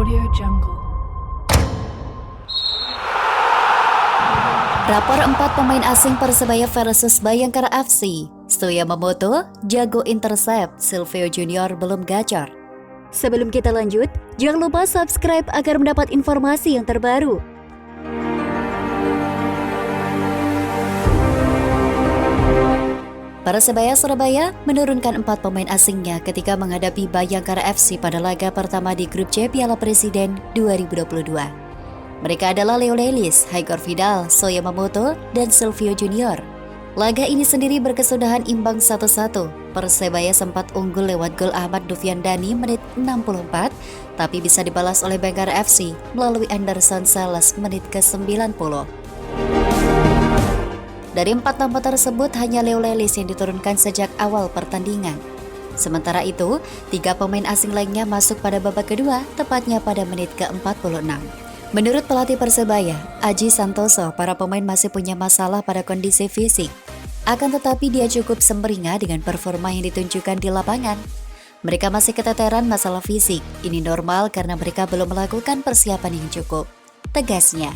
Audio Jungle. Rapor 4 pemain asing Persebaya versus Bayangkara FC. Yamamoto, jago intercept, Silvio Junior belum gacor. Sebelum kita lanjut, jangan lupa subscribe agar mendapat informasi yang terbaru. Persebaya Surabaya menurunkan 4 pemain asingnya ketika menghadapi Bayangkara FC pada laga pertama di grup C Piala Presiden 2022. Mereka adalah Leo Lelis, Haigor Vidal, Yamamoto, dan Silvio Junior. Laga ini sendiri berkesudahan imbang 1-1. Persebaya sempat unggul lewat gol Ahmad Noviandani menit 64, tapi bisa dibalas oleh Bayangkara FC melalui Anderson Sales menit ke-90. Dari 4 nama tersebut, hanya Leo Lelis yang diturunkan sejak awal pertandingan. Sementara itu, 3 pemain asing lainnya masuk pada babak kedua, tepatnya pada menit ke-46. Menurut pelatih Persebaya, Aji Santoso, para pemain masih punya masalah pada kondisi fisik. Akan tetapi dia cukup sempurna dengan performa yang ditunjukkan di lapangan. Mereka masih keteteran masalah fisik. Ini normal karena mereka belum melakukan persiapan yang cukup, tegasnya.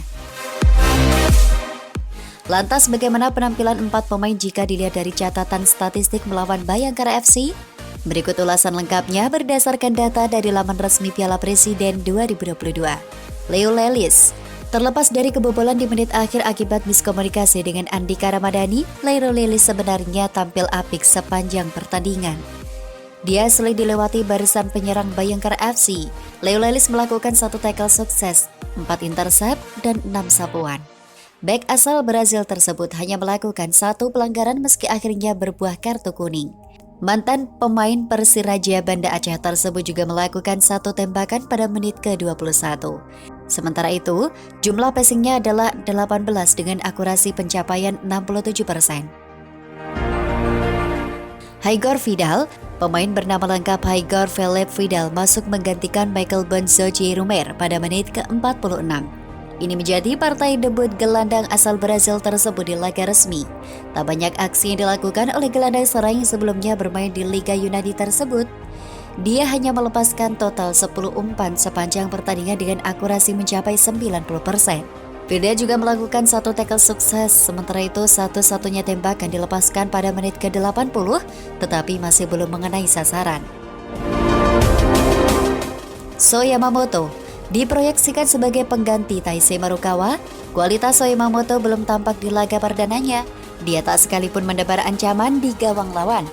Lantas bagaimana penampilan 4 pemain jika dilihat dari catatan statistik melawan Bayangkara FC? Berikut ulasan lengkapnya berdasarkan data dari laman resmi Piala Presiden 2022. Leo Lelis, terlepas dari kebobolan di menit akhir akibat miskomunikasi dengan Andika Ramadhani, Leo Lelis sebenarnya tampil apik sepanjang pertandingan. Dia sulit dilewati barisan penyerang Bayangkara FC. Leo Lelis melakukan 1 tackle sukses, 4 intercept, dan 6 sapuan. Bek asal Brazil tersebut hanya melakukan 1 pelanggaran meski akhirnya berbuah kartu kuning. Mantan pemain Persiraja Banda Aceh tersebut juga melakukan 1 tembakan pada menit ke-21. Sementara itu, jumlah passingnya adalah 18 dengan akurasi pencapaian 67%. Haigor Vidal, pemain bernama lengkap Haigor Philip Vidal, masuk menggantikan Michael Bonzo Jerumer pada menit ke-46. Ini menjadi partai debut gelandang asal Brazil tersebut di laga resmi. Tak banyak aksi yang dilakukan oleh gelandang serang yang sebelumnya bermain di Liga Yunani tersebut. Dia hanya melepaskan total 10 umpan sepanjang pertandingan dengan akurasi mencapai 90%. Dia juga melakukan 1 tackle sukses, sementara itu satu-satunya tembakan dilepaskan pada menit ke-80, tetapi masih belum mengenai sasaran. Yamamoto diproyeksikan sebagai pengganti Taisei Marukawa. Kualitas Yamamoto belum tampak di laga perdananya. Dia tak sekalipun mendebar ancaman di gawang lawan.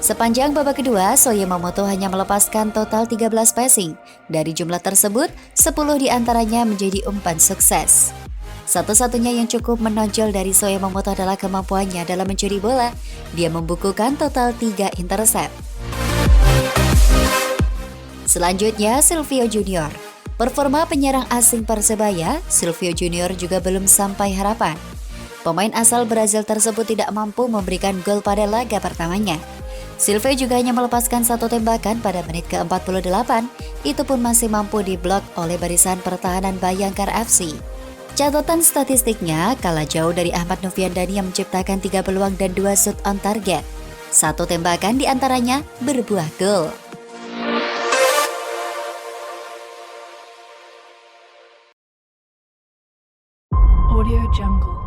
Sepanjang babak kedua, Yamamoto hanya melepaskan total 13 passing. Dari jumlah tersebut, 10 diantaranya menjadi umpan sukses. Satu-satunya yang cukup menonjol dari Yamamoto adalah kemampuannya dalam mencuri bola. Dia membukukan total 3 intercept. Selanjutnya, Silvio Junior. Performa penyerang asing Persebaya, Silvio Junior juga belum sampai harapan. Pemain asal Brazil tersebut tidak mampu memberikan gol pada laga pertamanya. Silvio juga hanya melepaskan 1 tembakan pada menit ke-48, itu pun masih mampu diblok oleh barisan pertahanan Bayangkara FC. Catatan statistiknya kalah jauh dari Ahmad Noviandani yang menciptakan 3 peluang dan 2 shoot on target. 1 tembakan diantaranya berbuah gol. Audio Jungle.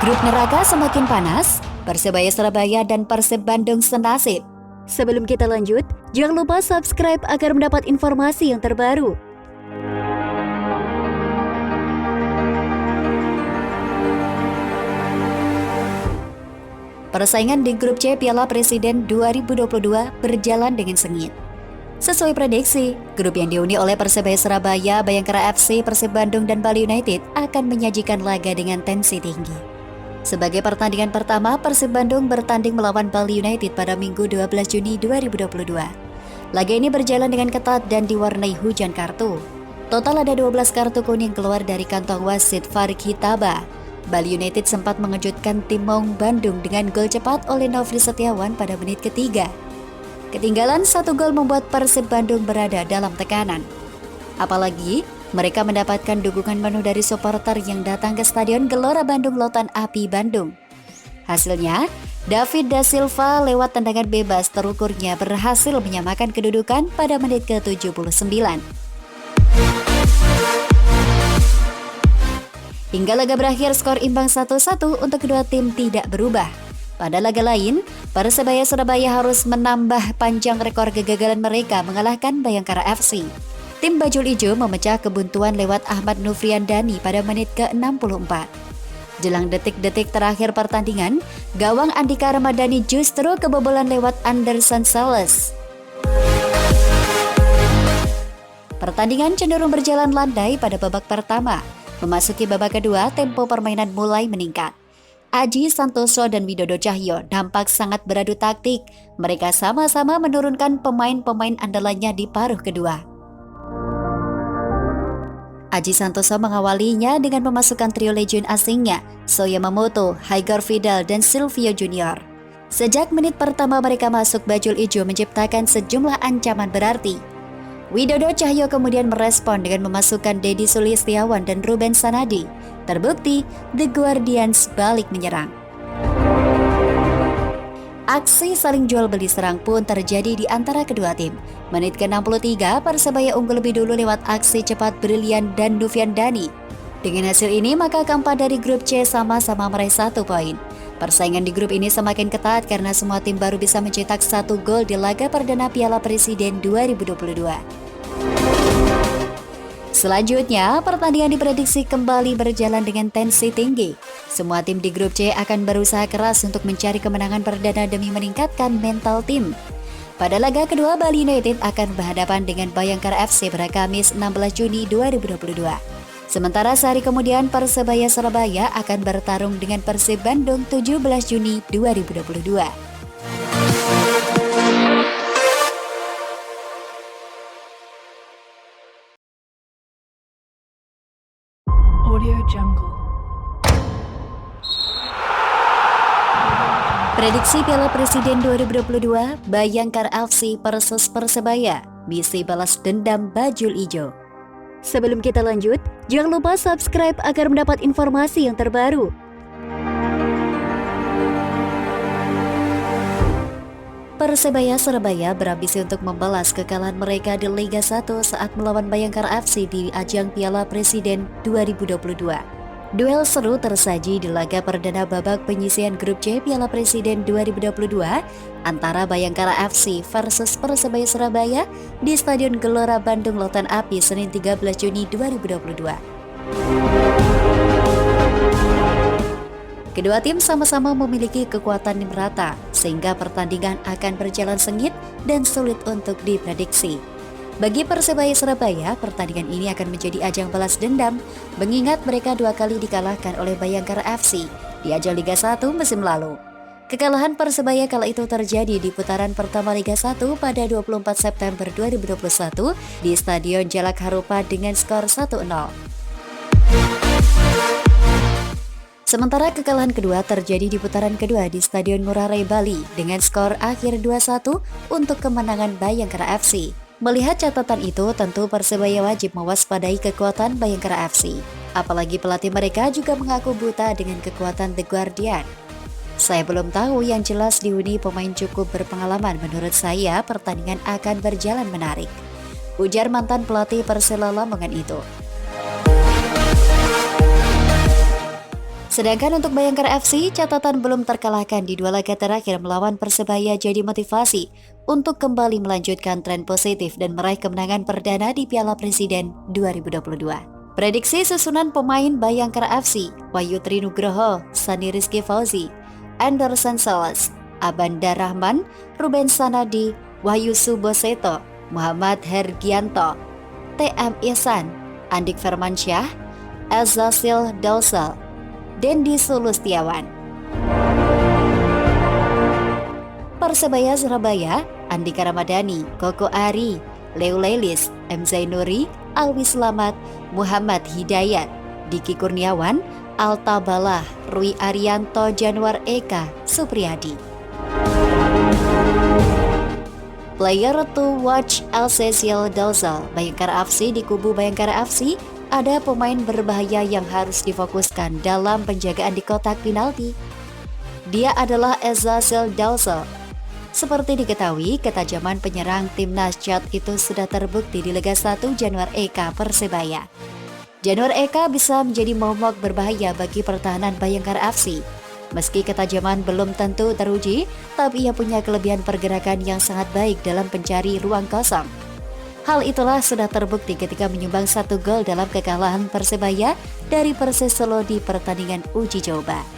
Grup neraka semakin panas, Persebaya Surabaya dan Persib Bandung senasib. Sebelum kita lanjut, jangan lupa subscribe agar mendapat informasi yang terbaru. Persaingan di grup C Piala Presiden 2022 berjalan dengan sengit. Sesuai prediksi, grup yang dihuni oleh Persebaya Surabaya, Bayangkara FC, Persib Bandung, dan Bali United akan menyajikan laga dengan tensi tinggi. Sebagai pertandingan pertama, Persib Bandung bertanding melawan Bali United pada Minggu 12 Juni 2022. Laga ini berjalan dengan ketat dan diwarnai hujan kartu. Total ada 12 kartu kuning keluar dari kantong wasit Farik Hitaba. Bali United sempat mengejutkan tim Maung Bandung dengan gol cepat oleh Nofri Setiawan pada menit ketiga. Ketinggalan 1 gol membuat Persib Bandung berada dalam tekanan. Apalagi, mereka mendapatkan dukungan penuh dari supporter yang datang ke Stadion Gelora Bandung Lautan Api Bandung. Hasilnya, David da Silva lewat tendangan bebas terukurnya berhasil menyamakan kedudukan pada menit ke-79. Hingga laga berakhir skor imbang 1-1 untuk kedua tim tidak berubah. Pada laga lain, Persebaya Surabaya harus menambah panjang rekor kegagalan mereka mengalahkan Bayangkara FC. Tim Bajul Ijo memecah kebuntuan lewat Ahmad Nufriandani pada menit ke-64. Jelang detik-detik terakhir pertandingan, gawang Andika Ramadhani justru kebobolan lewat Anderson Sales. Pertandingan cenderung berjalan landai pada babak pertama. Memasuki babak kedua, tempo permainan mulai meningkat. Aji Santoso dan Widodo Cahyo nampak sangat beradu taktik. Mereka sama-sama menurunkan pemain-pemain andalannya di paruh kedua. Aji Santoso mengawalinya dengan memasukkan trio legend asingnya, So Yamamoto, Haigor Vidal, dan Silvio Junior. Sejak menit pertama mereka masuk, Bajul Ijo menciptakan sejumlah ancaman berarti. Widodo Cahyo kemudian merespon dengan memasukkan Dedi Sulistiawan dan Ruben Sanadi. Terbukti, The Guardians balik menyerang. Aksi saling jual beli serang pun terjadi di antara kedua tim. Menit ke-63, Persebaya unggul lebih dulu lewat aksi cepat brilian dan Nufriandani. Dengan hasil ini, maka keempat dari grup C sama-sama meraih 1 poin. Persaingan di grup ini semakin ketat karena semua tim baru bisa mencetak 1 gol di laga perdana Piala Presiden 2022. Selanjutnya, pertandingan diprediksi kembali berjalan dengan tensi tinggi. Semua tim di grup C akan berusaha keras untuk mencari kemenangan perdana demi meningkatkan mental tim. Pada laga kedua, Bali United akan berhadapan dengan Bayangkara FC pada Kamis 16 Juni 2022. Sementara sehari kemudian, Persebaya Surabaya akan bertarung dengan Persib Bandung 17 Juni 2022. Audio Jungle. Prediksi Piala Presiden 2022, Bayangkara FC versus Persebaya, misi balas dendam Bajul Ijo. Sebelum kita lanjut, jangan lupa subscribe agar mendapat informasi yang terbaru. Persebaya Surabaya berambisi untuk membalas kekalahan mereka di Liga 1 saat melawan Bayangkara FC di ajang Piala Presiden 2022. Duel seru tersaji di laga perdana babak penyisihan grup C Piala Presiden 2022 antara Bayangkara FC versus Persebaya Surabaya di Stadion Gelora Bandung Lautan Api Senin 13 Juni 2022. Kedua tim sama-sama memiliki kekuatan yang merata, sehingga pertandingan akan berjalan sengit dan sulit untuk diprediksi. Bagi Persebaya Surabaya, pertandingan ini akan menjadi ajang balas dendam, mengingat mereka 2 kali dikalahkan oleh Bayangkara FC di ajang Liga 1 musim lalu. Kekalahan Persebaya kala itu terjadi di putaran pertama Liga 1 pada 24 September 2021 di Stadion Jalak Harupat dengan skor 1-0. Sementara kekalahan kedua terjadi di putaran kedua di Stadion Ngurah Rai Bali dengan skor akhir 2-1 untuk kemenangan Bayangkara FC. Melihat catatan itu, tentu Persebaya wajib mewaspadai kekuatan Bayangkara FC. Apalagi pelatih mereka juga mengaku buta dengan kekuatan The Guardian. Saya belum tahu, yang jelas dihuni pemain cukup berpengalaman. Menurut saya, pertandingan akan berjalan menarik, ujar mantan pelatih Persela Lamongan itu. Sedangkan untuk Bayangkara FC, catatan belum terkalahkan di 2 laga terakhir melawan Persebaya jadi motivasi untuk kembali melanjutkan tren positif dan meraih kemenangan perdana di Piala Presiden 2022. Prediksi susunan pemain Bayangkara FC: Wahyu Trinugroho, Sani Rizky Fauzi, Anderson Sales, Abanda Rahman, Ruben Sanadi, Wahyu Suboseto, Muhammad Hergianto, TM Ihsan, Andik Firmansyah, Elzasil Dalsal, Dendi Sulustiawan. Persebaya Surabaya: Andika Ramadhani, Koko Ari, Leo Lelis, M. Zainuri, Alwi Slamet, Muhammad Hidayat, Diki Kurniawan, Alta Balah, Rui Arianto, Januar Eka, Supriyadi. Player to watch: Elzasil Dalsal, Bayangkara FC. Di kubu Bayangkara FC, ada pemain berbahaya yang harus difokuskan dalam penjagaan di kotak penalti. Dia adalah Eza Sildausel. Seperti diketahui, ketajaman penyerang timnas Chad itu sudah terbukti di Liga 1 Januar Eka Persebaya. Januar Eka bisa menjadi momok berbahaya bagi pertahanan Bayangkara FC. Meski ketajaman belum tentu teruji, tapi ia punya kelebihan pergerakan yang sangat baik dalam pencari ruang kosong. Hal itulah sudah terbukti ketika menyumbang 1 gol dalam kekalahan Persebaya dari Persis Solo di pertandingan uji coba.